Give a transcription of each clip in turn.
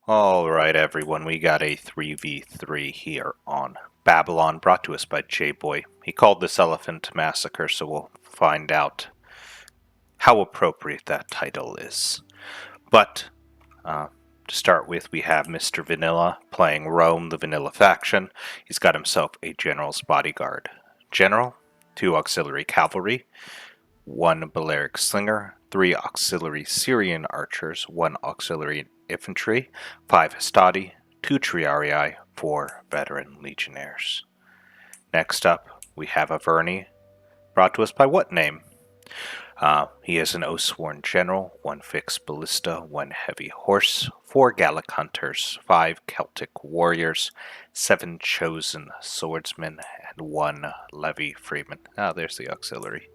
Alright everyone, we got a 3v3 here on Babylon, brought to us by J-Boy. He called this Elephant Massacre, so we'll find out how appropriate that title is. But, to start with, we have Mr. Vanilla playing Rome, the Vanilla faction. He's got himself a General's Bodyguard General, 2 Auxiliary Cavalry, 1 Balearic Slinger, 3 Auxiliary Syrian Archers, 1 Auxiliary Infantry, 5 Hastati, 2 Triarii, 4 Veteran Legionnaires. Next up, we have Averni, brought to us by what name? He is an Oathsworn General, 1 Fixed Ballista, 1 Heavy Horse, 4 Gallic Hunters, 5 Celtic Warriors, 7 Chosen Swordsmen, and 1 Levy Freeman. There's the auxiliary.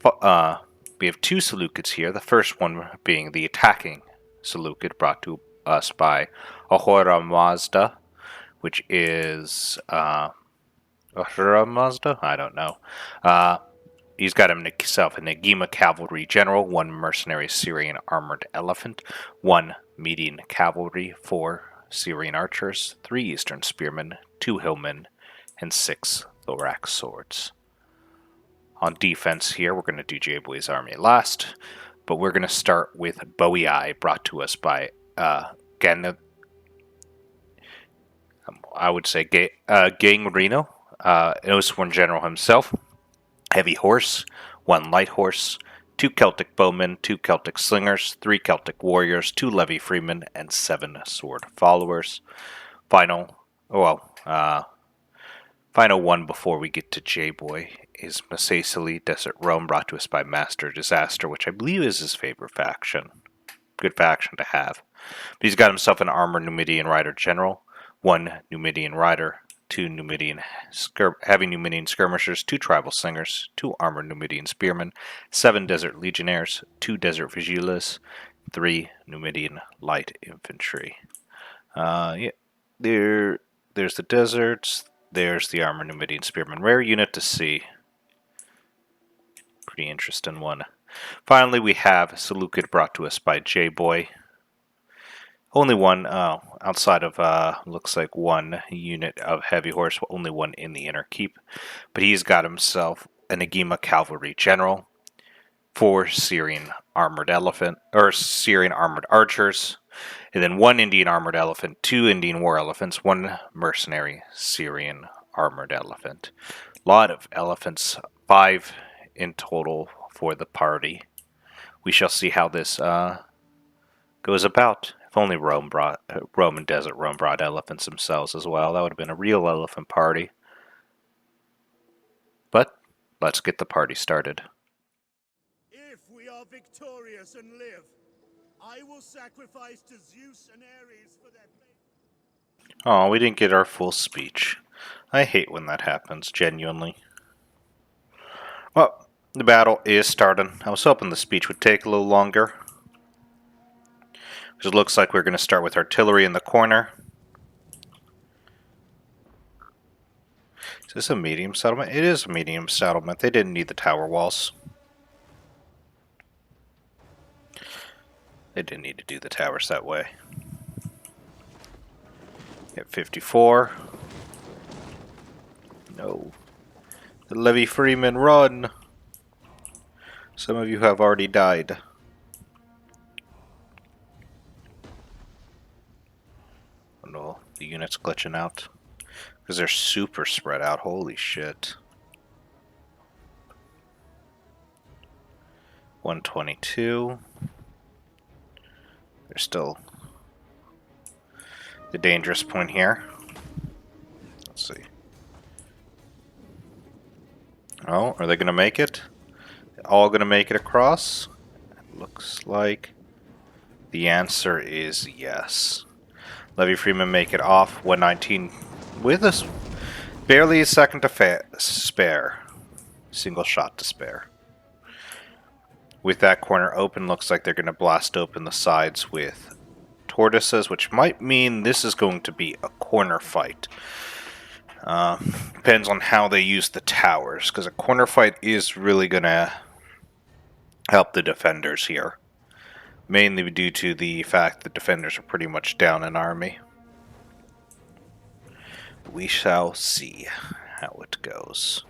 We have 2 Seleucids here, the first one being the attacking Seleucid, brought to us by Ahura Mazda, which is Ahura Mazda? I don't know. He's got himself a Negima Cavalry General, 1 Mercenary Syrian Armored Elephant, 1 Median Cavalry, 4 Syrian Archers, 3 Eastern Spearmen, 2 Hillmen, and 6 Thorax Swords. On defense here, we're going to do J-Boy's army last, but we're going to start with Boii, brought to us by Gang Reno, an Oathsworn General himself. Heavy Horse, 1 Light Horse, 2 Celtic Bowmen, 2 Celtic Slingers, 3 Celtic Warriors, 2 Levy Freemen, and 7 Sword Followers. Final one before we get to J-Boy is Macesali Desert Rome, brought to us by Master Disaster, which I believe is his favorite faction. Good faction to have. But he's got himself an Armored Numidian Rider General, 1 Numidian Rider, 2 Heavy Numidian Skirmishers, 2 Tribal Slingers, 2 Armored Numidian Spearmen, 7 Desert Legionnaires, 2 Desert Vigilas, 3 Numidian Light Infantry. There's the deserts. There's the Armored Numidian Spearmen. Rare unit to see. Pretty interesting one. Finally, we have Seleucid, brought to us by J-Boy. Only one, outside of, looks like 1 unit of Heavy Horse, only 1 in the Inner Keep. But he's got himself a Negima Cavalry General, 4 Syrian Armored Archers, and then 1 Indian Armored Elephant, 2 Indian War Elephants, 1 Mercenary Syrian Armored Elephant. A lot of elephants, 5 in total for the party. We shall see how this goes about. If only Rome and Desert Rome brought elephants themselves as well. That would have been a real elephant party. But let's get the party started. If we are victorious and live, I will sacrifice to Zeus and Ares for their faith. Oh, we didn't get our full speech. I hate when that happens, genuinely. Well, the battle is starting. I was hoping the speech would take a little longer. It looks like we're going to start with artillery in the corner. Is this a medium settlement? It is a medium settlement. They didn't need the tower walls. They didn't need to do the towers that way. Hit 54. No. The Levy Freeman, run! Some of you have already died. Oh no, the unit's glitching out. Because they're super spread out, holy shit. 122. They're still the dangerous point here. Let's see. Oh, are they going to make it? All going to make it across? It looks like the answer is yes. Levy Freeman make it off. 119 with us. Barely a second to spare. Single shot to spare. With that corner open, looks like they're going to blast open the sides with tortoises, which might mean this is going to be a corner fight. Depends on how they use the towers, because a corner fight is really going to help the defenders here. Mainly due to the fact that defenders are pretty much down in army. We shall see how it goes.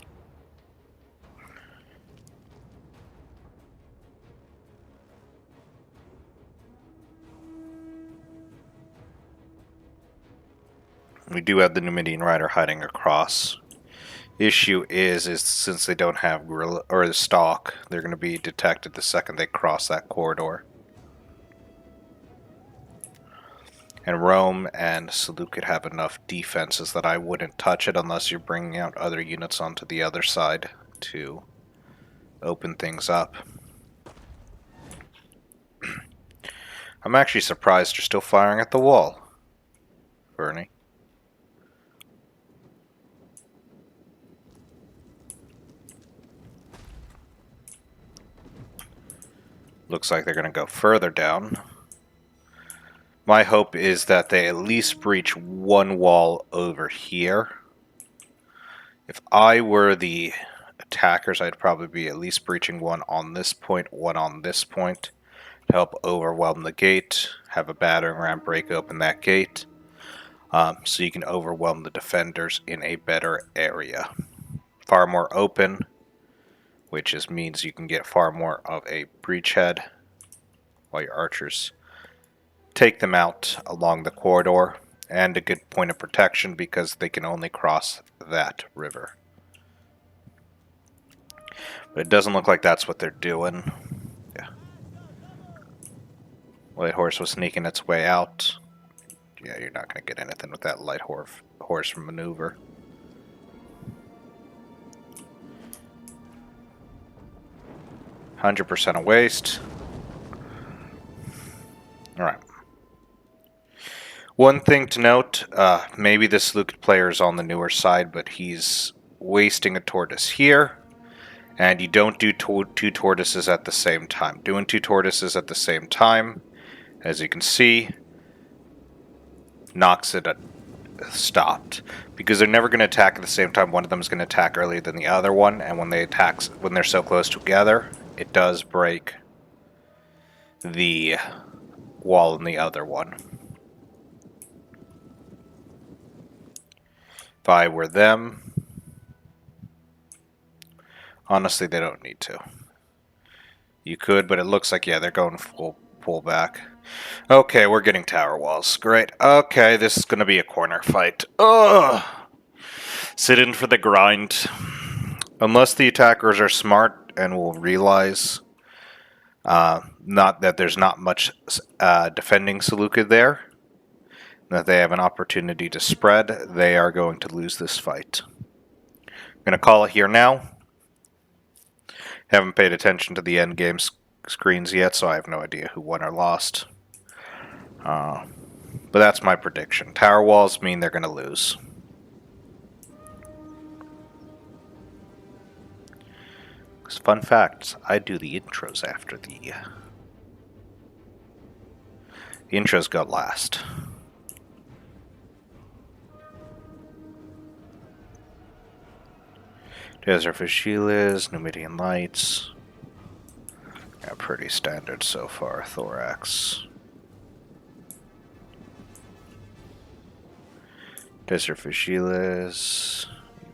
We do have the Numidian Rider hiding across. Issue is since they don't have guerrilla or the stalk, they're going to be detected the second they cross that corridor. And Rome and Seleucid have enough defenses that I wouldn't touch it unless you're bringing out other units onto the other side to open things up. I'm actually surprised you're still firing at the wall, Bernie. Looks like they're going to go further down. My hope is that they at least breach one wall over here. If I were the attackers, I'd probably be at least breaching one on this point, one on this point, to help overwhelm the gate, have a battering ram break open that gate, so you can overwhelm the defenders in a better area. Far more open, which means you can get far more of a breachhead while your archers take them out along the corridor, and a good point of protection because they can only cross that river. But it doesn't look like that's what they're doing. Yeah. Light horse was sneaking its way out. Yeah, you're not going to get anything with that light horse maneuver. %100 a waste. Alright. One thing to note, maybe this Seleucid player is on the newer side, but he's wasting a tortoise here, and you don't do two tortoises at the same time. Doing two tortoises at the same time, as you can see, knocks it stopped. Because they're never going to attack at the same time. One of them is going to attack earlier than the other one, and when they're so close together, it does break the wall in the other one. If I were them, honestly, they don't need to. You could, but it looks like, yeah, they're going full pullback. Okay, we're getting tower walls. Great. Okay, this is going to be a corner fight. Ugh! Sit in for the grind. Unless the attackers are smart and will realize not that there's not much defending Seleucid there, that they have an opportunity to spread, they are going to lose this fight. I'm going to call it here now. Haven't paid attention to the end game screens yet, so I have no idea who won or lost. But that's my prediction. Tower walls mean they're going to lose. Because fun facts, I do the intros after the intros go last. Desert Fascilas, Numidian Lights. Yeah, pretty standard so far. Thorax. Desert Fascilas.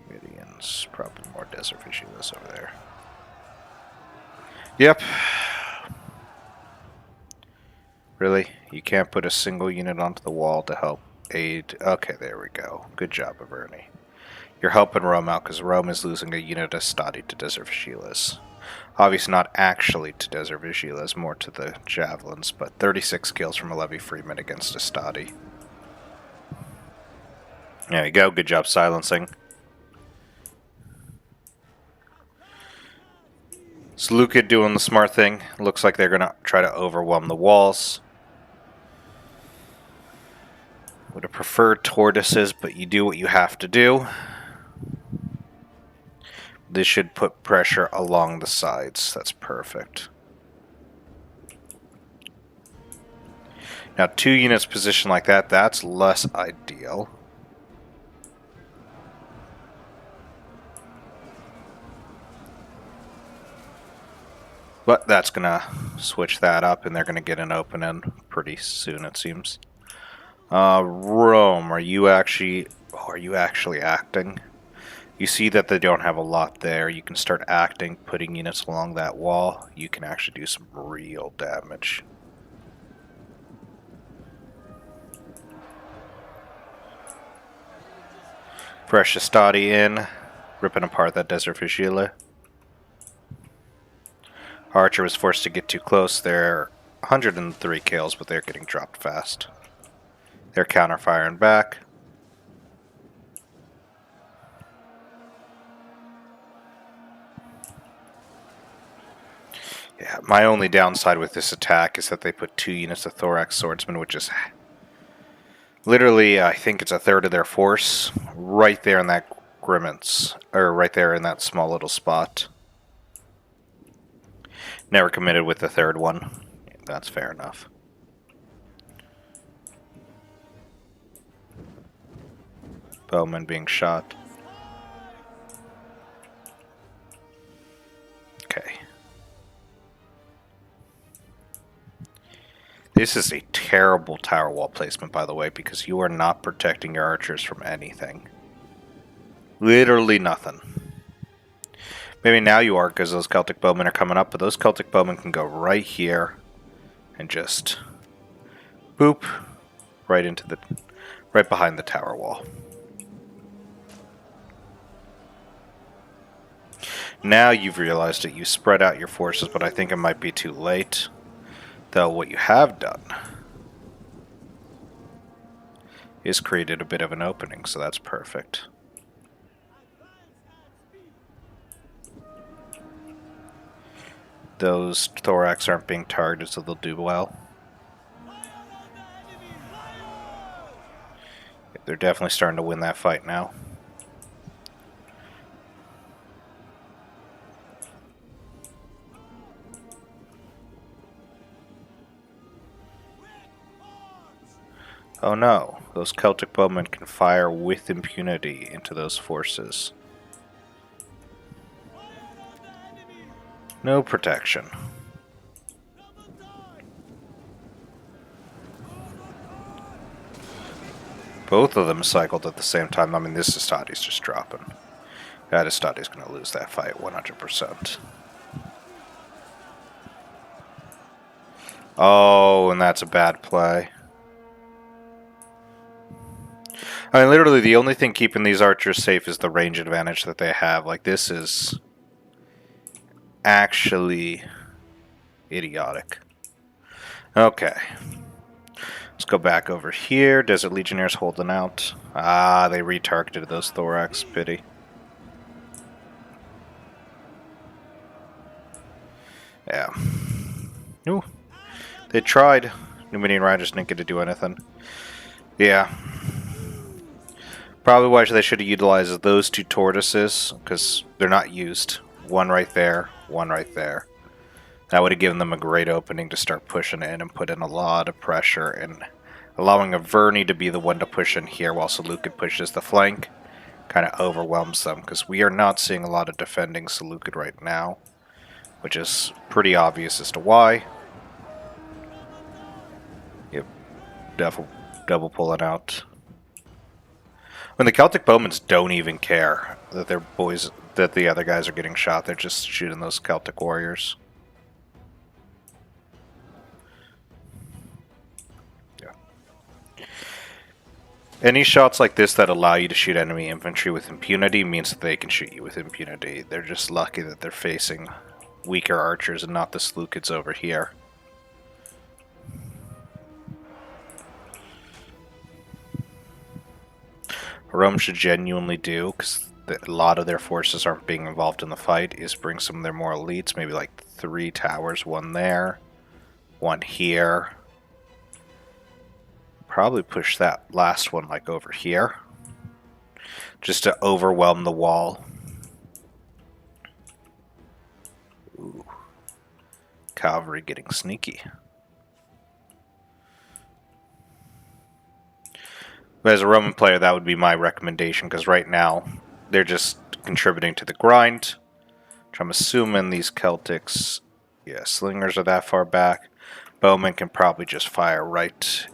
Numidians. Probably more Desert Fascilas over there. Yep. Really? You can't put a single unit onto the wall to help aid? Okay, there we go. Good job, Averni. You're helping Rome out because Rome is losing a unit of Stadi to Desert Fascilas. Obviously not actually to Desert Fascilas, more to the Javelins, but 36 kills from a Levy Freeman against a Stadi. There you go, good job silencing. Seleucid doing the smart thing. Looks like they're going to try to overwhelm the walls. Would have preferred tortoises, but you do what you have to do. This should put pressure along the sides. That's perfect. Now, 2 units positioned like that, that's less ideal. But that's gonna switch that up, and they're gonna get an opening pretty soon, it seems. Rome, are you actually acting? You see that they don't have a lot there. You can start acting, putting units along that wall. You can actually do some real damage. Precious Stadi in, ripping apart that Desert Vigile. Archer was forced to get too close. They're 103 kills, but they're getting dropped fast. They're counter-firing back. Yeah, my only downside with this attack is that they put 2 units of Thorax Swordsmen, which is literally, I think it's a third of their force, right there in that grimace, or right there in that small little spot. Never committed with the third one. That's fair enough. Bowman being shot. Okay. This is a terrible tower wall placement, by the way, because you are not protecting your archers from anything. Literally nothing. Maybe now you are, because those Celtic bowmen are coming up, but those Celtic bowmen can go right here and just boop right into the right behind the tower wall. Now you've realized that you spread out your forces, but I think it might be too late. Though what you have done is created a bit of an opening, so that's perfect. Those Thorax aren't being targeted, so they'll do well. They're definitely starting to win that fight now. Oh no, those Celtic bowmen can fire with impunity into those forces. No protection. Both of them cycled at the same time. I mean, this Astadi's just dropping. That Astadi's going to lose that fight 100%. Oh, and that's a bad play. I mean, literally the only thing keeping these archers safe is the range advantage that they have. Like, this is actually idiotic. Okay. Let's go back over here. Desert Legionnaires holding out. Ah, they retargeted those Thorax. Pity. Yeah. Ooh. They tried. Numidian Riders didn't get to do anything. Yeah. Probably why they should have utilized those 2 tortoises, because they're not used. One right there, one right there. That would have given them a great opening to start pushing in and put in a lot of pressure, and allowing a Verney to be the one to push in here while Seleucid pushes the flank kind of overwhelms them, because we are not seeing a lot of defending Seleucid right now, which is pretty obvious as to why. Yep, double pulling out. When the Celtic bowmen don't even care that their boys, that the other guys are getting shot, they're just shooting those Celtic warriors. Yeah. Any shots like this that allow you to shoot enemy infantry with impunity means that they can shoot you with impunity. They're just lucky that they're facing weaker archers and not the Seleucids over here. Rome should genuinely do, because a lot of their forces aren't being involved in the fight, is bring some of their more elites, maybe like 3 towers, 1 there, 1 here. Probably push that last one like over here, just to overwhelm the wall. Ooh. Cavalry getting sneaky. But as a Roman player, that would be my recommendation, because right now they're just contributing to the grind, which I'm assuming these Celtics, Yeah, slingers are that far back. Bowman can probably just fire right,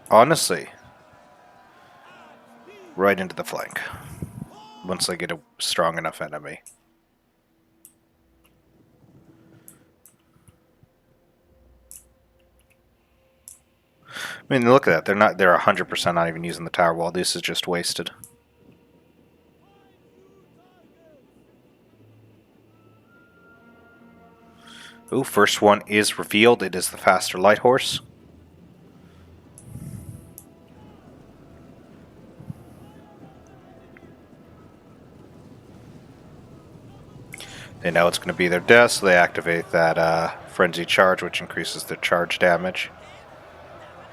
honestly, right into the flank. Once they get a strong enough enemy. I mean, look at that. They're 100% not even using the tower wall. This is just wasted. Ooh, first one is revealed. It is the faster light horse. They know it's going to be their death, so they activate that frenzy charge, which increases their charge damage.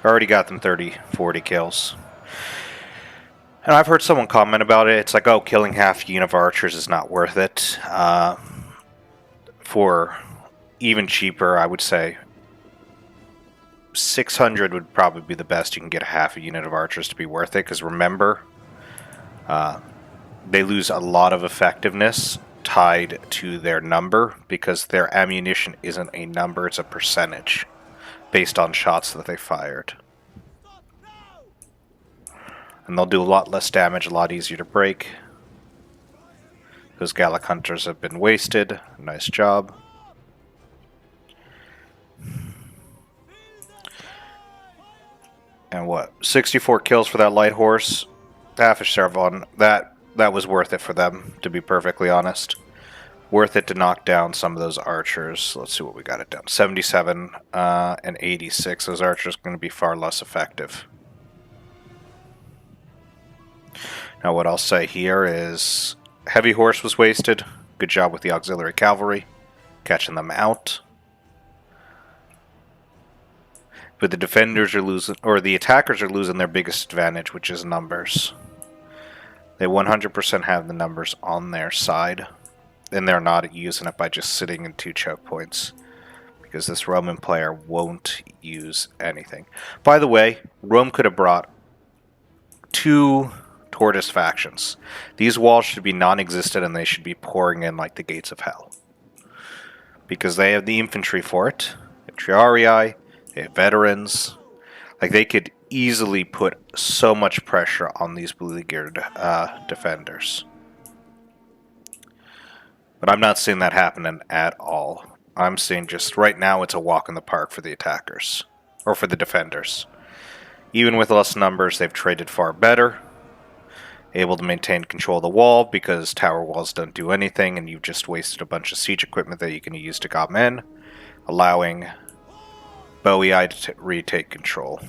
Already got them 30, 40 kills. And I've heard someone comment about it. It's like, oh, killing half a unit of archers is not worth it. For even cheaper, I would say 600 would probably be the best you can get a half a unit of archers to be worth it. Because remember, they lose a lot of effectiveness tied to their number, because their ammunition isn't a number, it's a percentage based on shots that they fired. And they'll do a lot less damage, a lot easier to break. Those Gallic Hunters have been wasted. Nice job. And what? 64 kills for that light horse. Half a Servon. That was worth it for them, to be perfectly honest. Worth it to knock down some of those archers. Let's see what we got it down. 77 and 86. Those archers are going to be far less effective. Now what I'll say here is heavy horse was wasted. Good job with the auxiliary cavalry. Catching them out. But the defenders are losing, or the attackers are losing their biggest advantage, which is numbers. They 100% have the numbers on their side, and they're not using it by just sitting in 2 choke points, because this Roman player won't use anything. By the way, Rome could have brought 2 Tortoise factions. These walls should be non-existent, and they should be pouring in like the gates of hell, because they have the infantry for it. The Triarii, they have veterans. Like, they could easily put so much pressure on these beleaguered defenders. But I'm not seeing that happening at all. I'm seeing just right now it's a walk in the park for the attackers. Or for the defenders. Even with less numbers, they've traded far better. Able to maintain control of the wall, because tower walls don't do anything, and you've just wasted a bunch of siege equipment that you can use to come in, allowing Boii to retake control.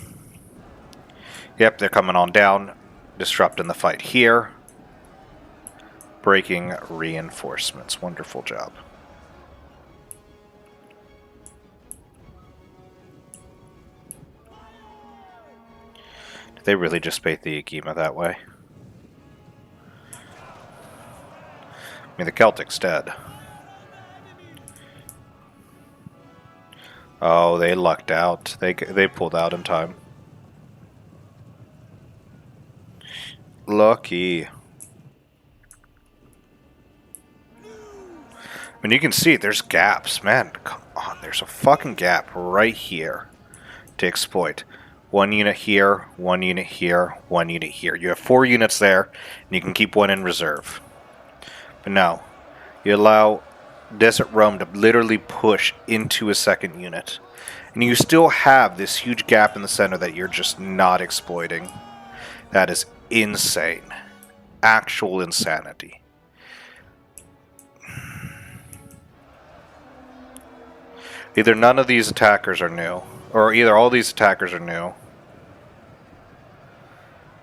Yep, they're coming on down, disrupting the fight here. Breaking reinforcements. Wonderful job. Did they really just bait the Agema that way? I mean, the Celtic's dead. Oh, they lucked out. They pulled out in time. Lucky. I mean, you can see there's gaps. Man, come on. There's a fucking gap right here to exploit. 1 unit here, 1 unit here, 1 unit here. You have 4 units there, and you can keep 1 in reserve. But no. You allow Desert Rome to literally push into a 2nd unit. And you still have this huge gap in the center that you're just not exploiting. That is insane. Actual insanity. Either none of these attackers are new, or either all these attackers are new.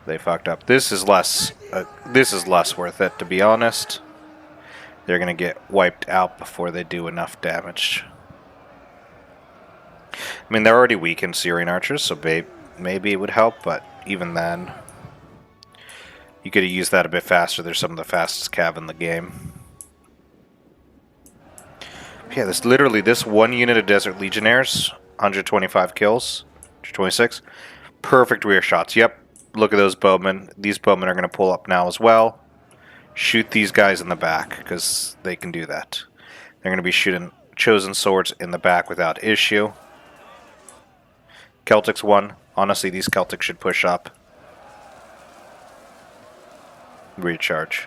They fucked up. This is less worth it, to be honest. They're gonna get wiped out before they do enough damage. I mean, they're already weak in Syrian archers, so maybe it would help, but even then, you could have used that a bit faster. They're some of the fastest cav in the game. Yeah, this 1 unit of Desert Legionnaires, 125 kills, 126. Perfect rear shots. Yep, look at those bowmen. These bowmen are going to pull up now as well. Shoot these guys in the back, because they can do that. They're going to be Chosen Swords in the back without issue. Celtics 1. Honestly, these Celtics should push up. Recharge.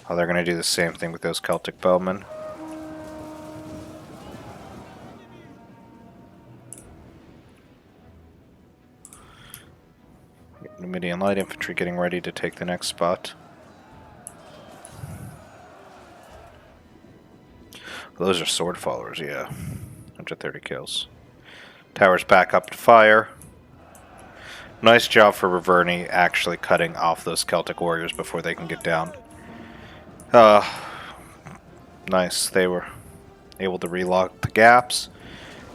Oh, they're going to do the same thing with those Celtic bowmen. Numidian Light Infantry getting ready to take the next spot. Those are sword followers, yeah. 130 kills. Towers back up to fire. Nice job for Reverni actually cutting off those Celtic warriors before they can get down. Nice. They were able to relock the gaps.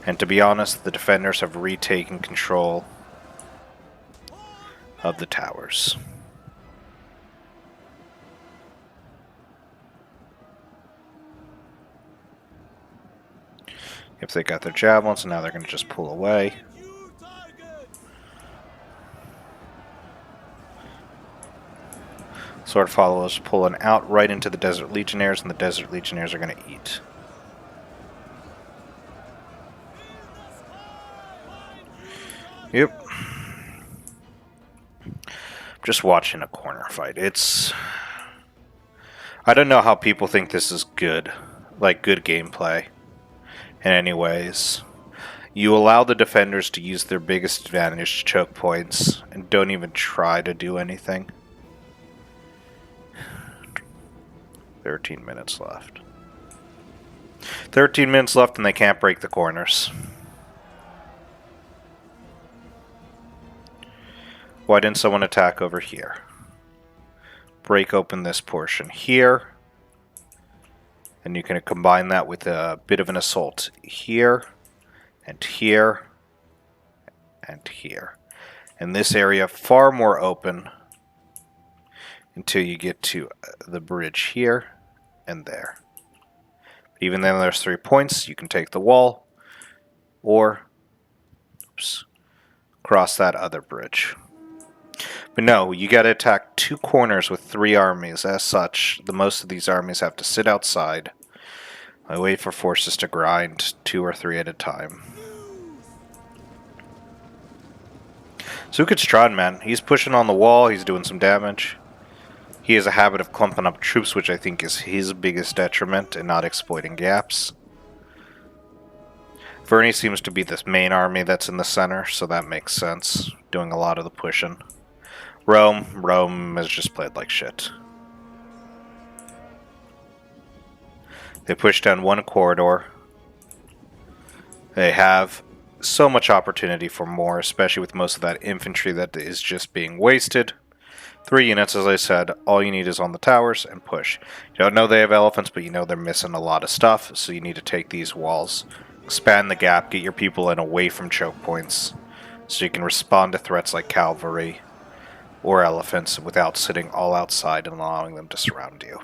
And to be honest, the defenders have retaken control of the towers. If they got their javelins, now they're going to just pull away. Sword followers pulling out right into the Desert Legionnaires, and the Desert Legionnaires are going to eat. Yep. Just watching a corner fight. I don't know how people think this is good. Like, good gameplay. In any ways. You allow the defenders to use their biggest advantage to choke points, and don't even try to do anything. 13 minutes left. 13 minutes left and they can't break the corners. Why didn't someone attack over here? Break open this portion here. And you can combine that with a bit of an assault here, and here, and here. And this area far more open until you get to the bridge here and there. Even then there's 3 points. You can take the wall or cross that other bridge. But no, you got to attack 2 corners with 3 armies. As such, the most of these armies have to sit outside. I wait for forces to grind 2 or 3 at a time. Zukat Strahd, man, he's pushing on the wall. He's doing some damage. He has a habit of clumping up troops, which I think is his biggest detriment, and not exploiting gaps. Verney seems to be the main army that's in the center, so that makes sense. Doing a lot of the pushing. Rome has just played like shit. They push down 1 corridor. They have so much opportunity for more, especially with most of that infantry that is just being wasted. 3 units, as I said, all you need is on the towers and push. You don't know they have elephants, but you know they're missing a lot of stuff, so you need to take these walls, expand the gap, get your people in away from choke points, so you can respond to threats like cavalry or elephants without sitting all outside and allowing them to surround you.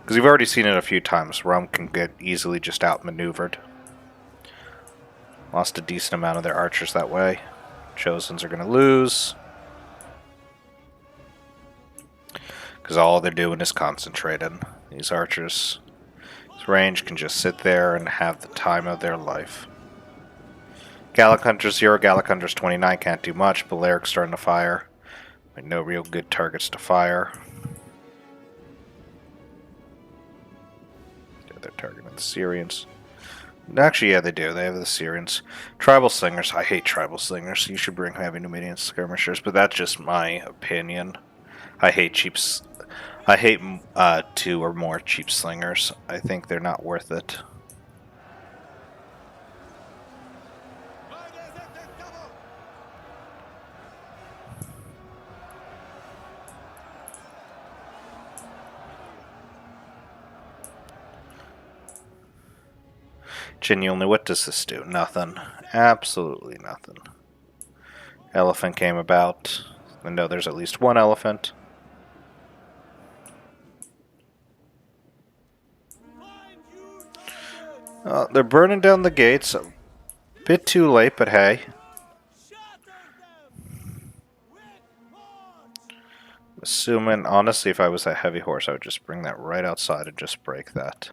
Because you've already seen it a few times, Rome can get easily just outmaneuvered. Lost a decent amount of their archers that way. Chosens are going to lose. Because all they're doing is concentrating. These archers, this range can just sit there and have the time of their life. Gallic Hunters 0, Gallic Hunters 29 can't do much. Baleric's starting to fire. But no real good targets to fire. They're targeting the Syrians. Actually, yeah, they do. They have the Syrians. Tribal Slingers. I hate Tribal Slingers. You should bring heavy Numidian skirmishers, but that's just my opinion. I hate 2 or more cheap slingers. I think they're not worth it. Genuinely, what does this do? Nothing. Absolutely nothing. Elephant came about. I know there's at least 1 elephant. They're burning down the gates. A bit too late, but hey. assuming, honestly, if I was that heavy horse, I would just bring that right outside and just break that.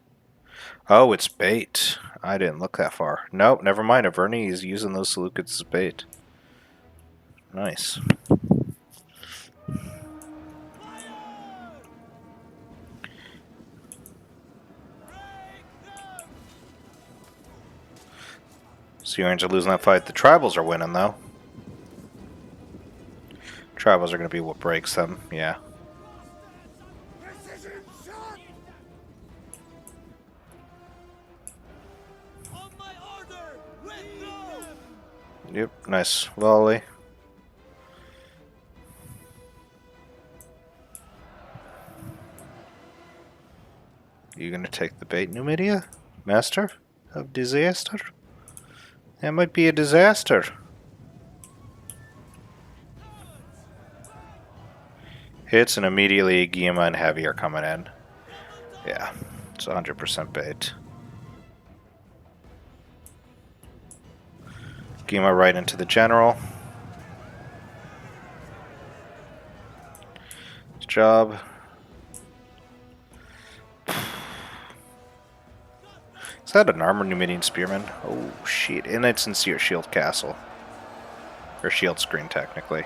Oh, it's bait. I didn't look that far. Nope, never mind. Averni is using those Seleucids as bait. Nice. Syrians are losing that fight. The tribals are winning, though. Tribals are going to be what breaks them, yeah. Precision shot! On my order! Let go! Yep, nice volley. You going to take the bait, Numidia? Master of disaster? That might be a disaster. Hits and immediately Guillermo and Heavy are coming in. Yeah, it's 100% bait. Guillermo right into the general. Good job. Is that an armored Numidian spearman? Oh shit, and it's in Shield Castle. Or shield screen, technically.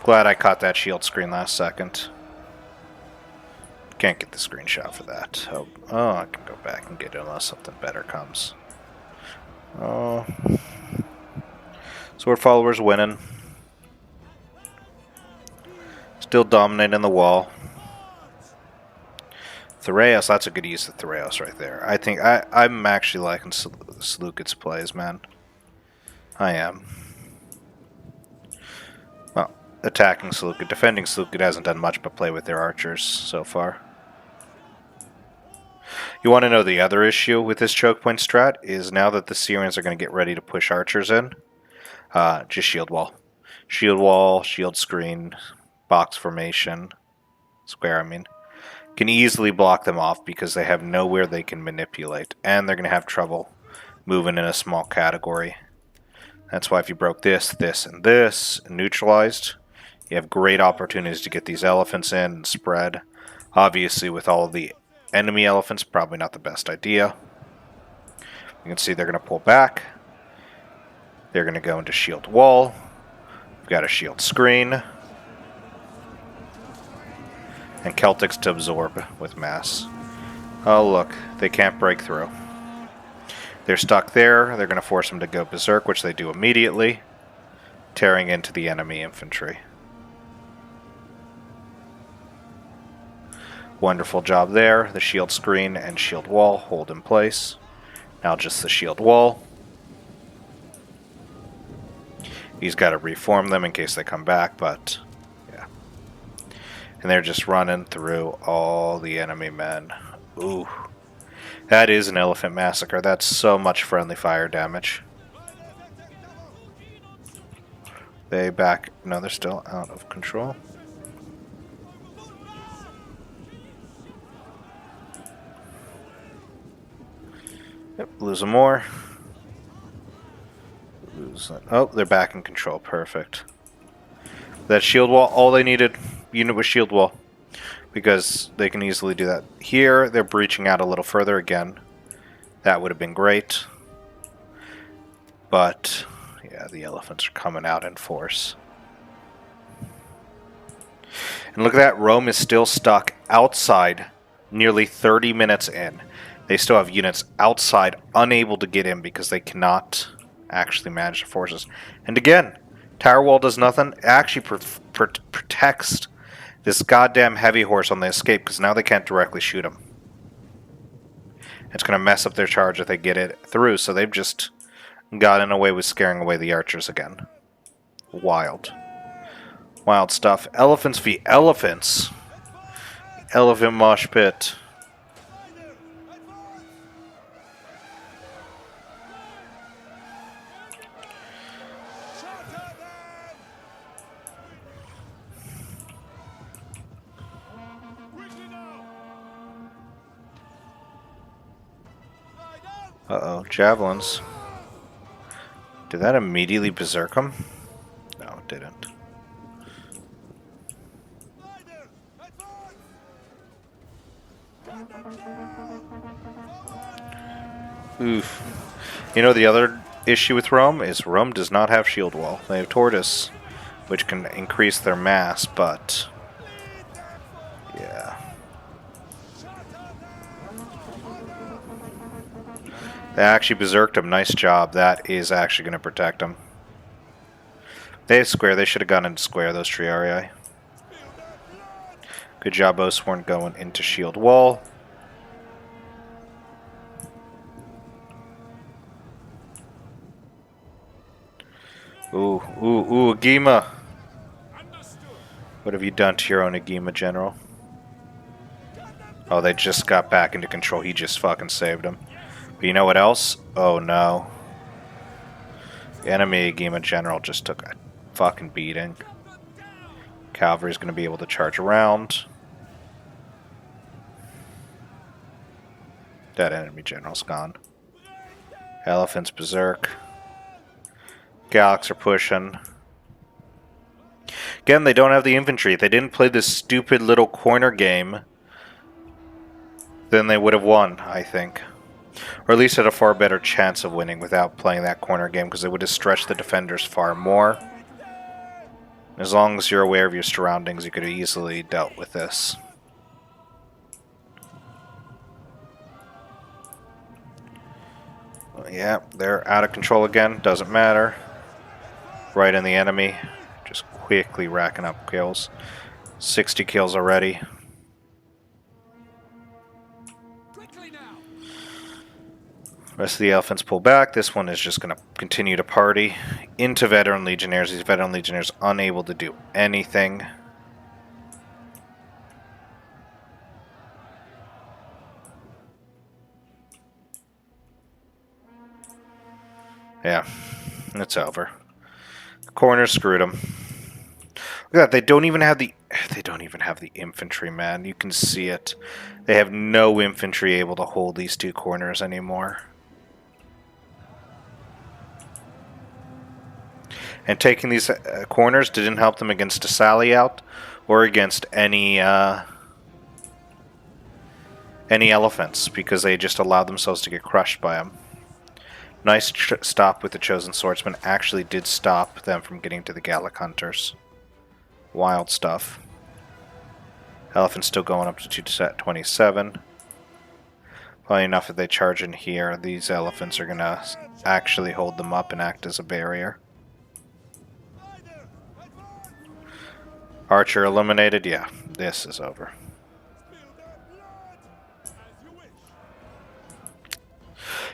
Glad I caught that shield screen last second. Can't get the screenshot for that. Oh, I can go back and get it unless something better comes. Oh. Sword followers winning. Still dominating the wall. Thoreos, that's a good use of Thoreos right there. I think I'm actually liking Seleucid's plays, man. I am. Well, attacking Seleucid, defending Seleucid hasn't done much but play with their archers so far. You want to know the other issue with this choke point strat is now that the Syrians are going to get ready to push archers in, just shield wall. Shield wall, shield screen, box formation, square I mean. Can easily block them off because they have nowhere they can manipulate, and they're going to have trouble moving in a small category. That's why if you broke this, this, and this, and neutralized, you have great opportunities to get these elephants in and spread. Obviously, with all of the enemy elephants, probably not the best idea. You can see they're going to pull back. They're going to go into shield wall. We've got a shield screen. And Celtics to absorb with mass. Oh look, they can't break through. They're stuck there. They're going to force them to go berserk, which they do immediately, tearing into the enemy infantry. Wonderful job there. The shield screen and shield wall hold in place. Now just the shield wall. He's got to reform them in case they come back, but yeah. And they're just running through all the enemy men. Ooh. That is an elephant massacre. That's so much friendly fire damage. They back. No, they're still out of control. Yep, losing more. Oh, they're back in control. Perfect. That shield wall, all they needed, unit was shield wall. Because they can easily do that. Here, they're breaching out a little further again. That would have been great. But, yeah, the elephants are coming out in force. And look at that, Rome is still stuck outside nearly 30 minutes in. They still have units outside unable to get in because they cannot actually manage the forces. And again, Tower Wall does nothing. It actually protects this goddamn heavy horse on the escape because now they can't directly shoot him. It's going to mess up their charge if they get it through, so they've just gotten away with scaring away the archers again. Wild. Wild stuff. Elephants v. elephants. Elephant mosh pit. Uh-oh, javelins. Did that immediately berserk him? No, it didn't. Oof. You know, the other issue with Rome is Rome does not have shield wall. They have Tortoise, which can increase their mass, but yeah. They actually berserked him. Nice job. That is actually going to protect them. They have square. They should have gone into square, those Triarii. Good job, Oathsworn, going into shield wall. Ooh, Agima. What have you done to your own Agima, General? Oh, they just got back into control. He just fucking saved them. But you know what else? Oh no. The enemy Agima General just took a fucking beating. Cavalry's going to be able to charge around. That enemy general's gone. Elephants berserk. Gallics are pushing. Again, they don't have the infantry. If they didn't play this stupid little corner game, then they would have won, I think. Or at least had a far better chance of winning without playing that corner game, because it would have stretched the defenders far more. As long as you're aware of your surroundings, you could have easily dealt with this. Yeah, they're out of control again. Doesn't matter. Right in the enemy. Just quickly racking up kills. 60 kills already. Rest of the elephants pull back. This one is just going to continue to party into veteran legionnaires. These veteran legionnaires unable to do anything. Yeah, it's over. The corner screwed them. Look at that. They don't even have the infantry, man. You can see it. They have no infantry able to hold these two corners anymore. And taking these corners didn't help them against a sally out or against any elephants, because they just allowed themselves to get crushed by them. Nice stop with the Chosen Swordsman. Actually did stop them from getting to the Gallic Hunters. Wild stuff. Elephants still going up to 227. Probably enough if they charge in here. These elephants are going to actually hold them up and act as a barrier. Archer eliminated. Yeah, this is over.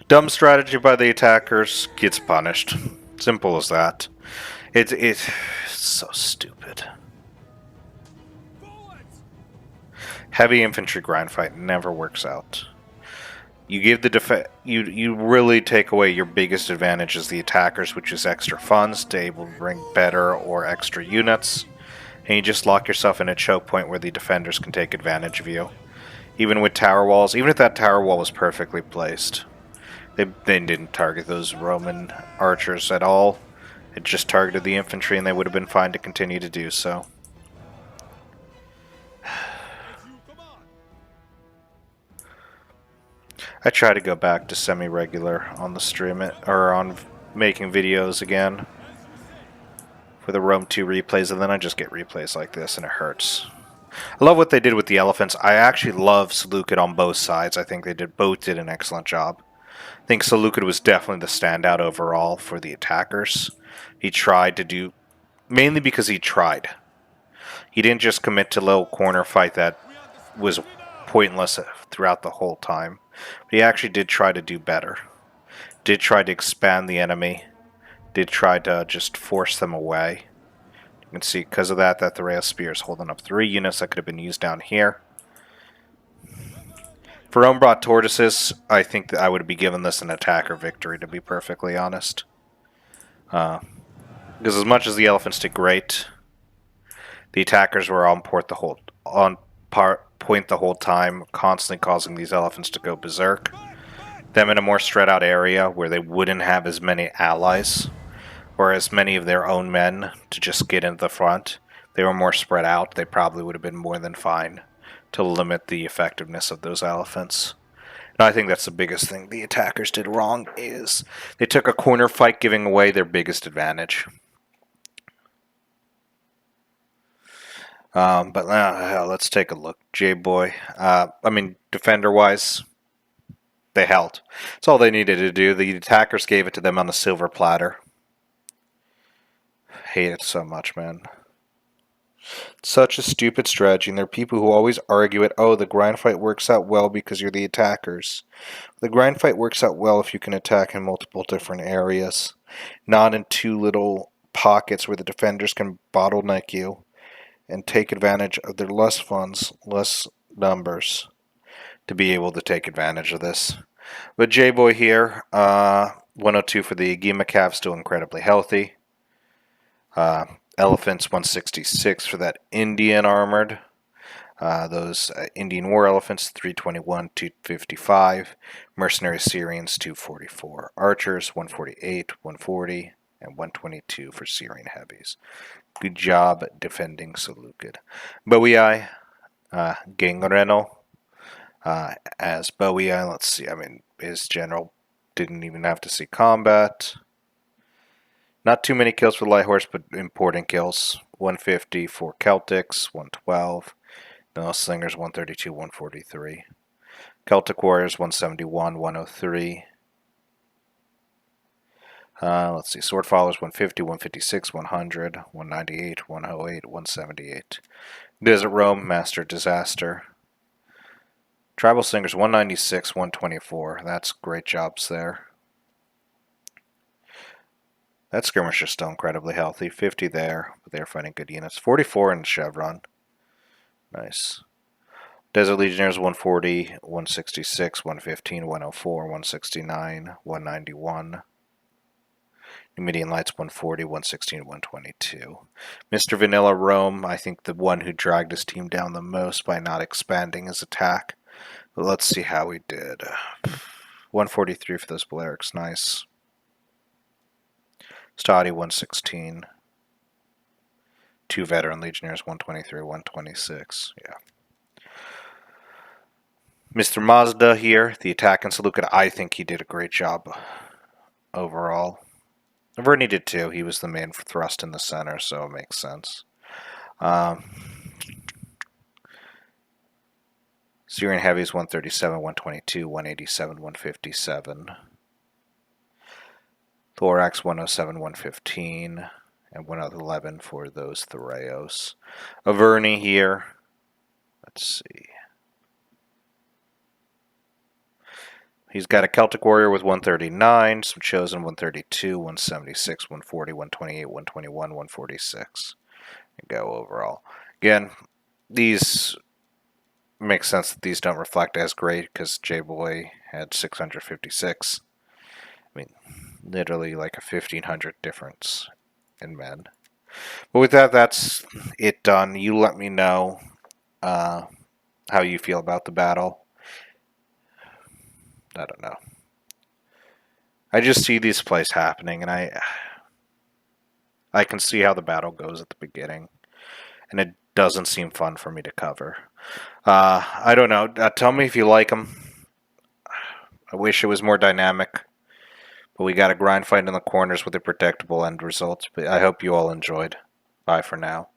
Dumb strategy by the attackers gets punished. Simple as that. It's so stupid. Heavy infantry grind fight never works out. You give the you really take away your biggest advantage as the attackers, which is extra funds to able to bring better or extra units, and you just lock yourself in a choke point where the defenders can take advantage of you. Even with tower walls, even if that tower wall was perfectly placed. They didn't target those Roman archers at all. It just targeted the infantry, and they would have been fine to continue to do so. I try to go back to semi-regular on the stream, or on making videos again for the Rome 2 replays, and then I just get replays like this, and it hurts. I love what they did with the elephants. I actually love Seleucid on both sides. I think they both did an excellent job. I think Seleucid was definitely the standout overall for the attackers. He tried to do, mainly because he tried. He didn't just commit to little corner fight that was pointless throughout the whole time. But he actually did try to do better. Did try to expand the enemy. Did try to just force them away. You can see because of that the Rail Spear is holding up 3 units that could have been used down here. For Rome brought Tortoises, I think that I would be giving this an attacker victory, to be perfectly honest. Because as much as the elephants did great, the attackers were on point the whole time, constantly causing these elephants to go berserk. Them in a more spread out area where they wouldn't have as many allies or as many of their own men to just get into the front. They were more spread out. They probably would have been more than fine to limit the effectiveness of those elephants. And I think that's the biggest thing the attackers did wrong, is they took a corner fight, giving away their biggest advantage. But let's take a look. J-Boy. Defender-wise, they held. That's all they needed to do. The attackers gave it to them on a silver platter. Hate it so much, man. Such a stupid strategy, and there are people who always argue it, oh, the grind fight works out well because you're the attackers. The grind fight works out well if you can attack in multiple different areas, not in two little pockets where the defenders can bottleneck you and take advantage of their less funds, less numbers, to be able to take advantage of this. But J-Boy here, 102 for the Gima Cav, still incredibly healthy. Elephants 166 for that Indian armored. Those Indian war elephants 321, 255. Mercenary Syrians 244. Archers 148, 140, and 122 for Syrian heavies. Good job defending Seleucid. Bowiei, Gangreno as Bowiei. Let's see, his general didn't even have to see combat. Not too many kills for Light Horse, but important kills. 150 for Celtics, 112. The Slingers, 132, 143. Celtic Warriors, 171, 103. Let's see, Sword Followers, 150, 156, 100, 198, 108, 178. Desert Roam, Master Disaster. Tribal Slingers, 196, 124. That's great jobs there. That skirmisher is still incredibly healthy. 50 there, but they're fighting good units. 44 in Chevron. Nice. Desert Legionnaires 140, 166, 115, 104, 169, 191. Numidian Lights 140, 116, 122. Mr. Vanilla Rome, I think the one who dragged his team down the most by not expanding his attack. But let's see how he did. 143 for those Balearics, nice. Stadi 116. 2 Veteran Legionnaires 123, 126. Yeah. Mr. Mazda here, the attack in Seleucid, I think he did a great job overall. Verni did too. He was the main thrust in the center, so it makes sense. Syrian Heavies 137, 122, 187, 157. Thorax 107, 115, and 111 for those Thureos. Averni here. Let's see. He's got a Celtic Warrior with 139, some Chosen 132, 176, 140, 128, 121, 146. And go overall. Again, these make sense that these don't reflect as great because J-Boy had 656. Literally like a 1,500 difference in men. But with that, that's it done. You let me know how you feel about the battle. I don't know. I just see these plays happening, and I can see how the battle goes at the beginning, and it doesn't seem fun for me to cover. I don't know. Tell me if you like them. I wish it was more dynamic, but we got a grind fight in the corners with a predictable end results. But I hope you all enjoyed. Bye for now.